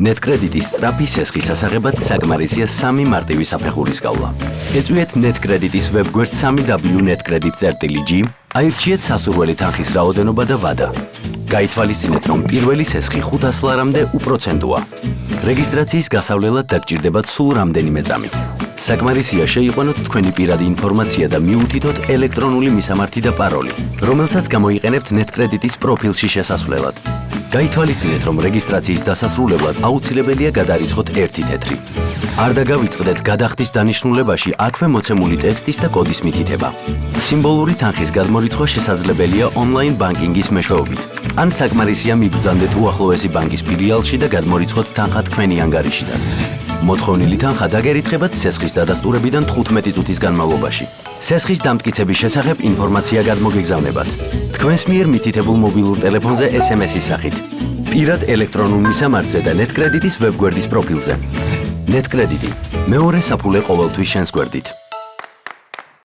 ნეტკრედიტის სწრაფი სესხის ასაღებად საკმარისია 3 მარტივი საფეხურის გავლა. ეწვიეთ ნეტკრედიტის ვებგვერდ www.netcredit.g, აირჩიეთ სასურველი თანხის რაოდენობა და ვადა. გაითვალისწინეთ, რომ პირველი სესხი 500 ლარამდე უპროცენტოა. რეგისტრაციის გასავლელად დაგჭირდებათ სულ რამდენიმე წამი. საკმარისია შეიყვანოთ თქვენი პირადი ინფორმაცია და მიუთითოთ ელექტრონული მისამართი და პაროლი, რომელსაც გამოიყენებთ ნეტკრედიტის პროფილში შესასვლელად. გაითვალისწინეთ, რომ რეგისტრაციის დასასრულებლად აუცილებელია გადარიცხოთ 1 თეთრი. არ დაგავიწყდეთ გადახდის დანიშნულებაში აქვე მოცემული ტექსტის და კოდის მითითება. სიმბოლური თანხის გადმორიცხვა შესაძლებელია ონლაინ ბანკინგის მეშვეობით. ან საკმარისია მიბრძანდეთ უახლოესი ბანკის ფილიალში და გადმორიცხოთ თანხა თქვენი ანგარიშიდან. მოთხოვნილი თანხა დაგერიცხებათ სესხის დადასტურებიდან 15 წუთის განმავლობაში. სესხის დამტკიცების შესახებ ინფორმაცია გადმოგეგზავნებათ. თქვენს მიერ მითითებულ მობილურ ტელეფონზე SMS-ის სახით, პირად ელექტრონულ მისამართზე და ნეტკრედიტის ვებგვერდის პროფილზე. ნეტკრედიტი, მეორე საფულე ყოველთვის შენს გვერდით.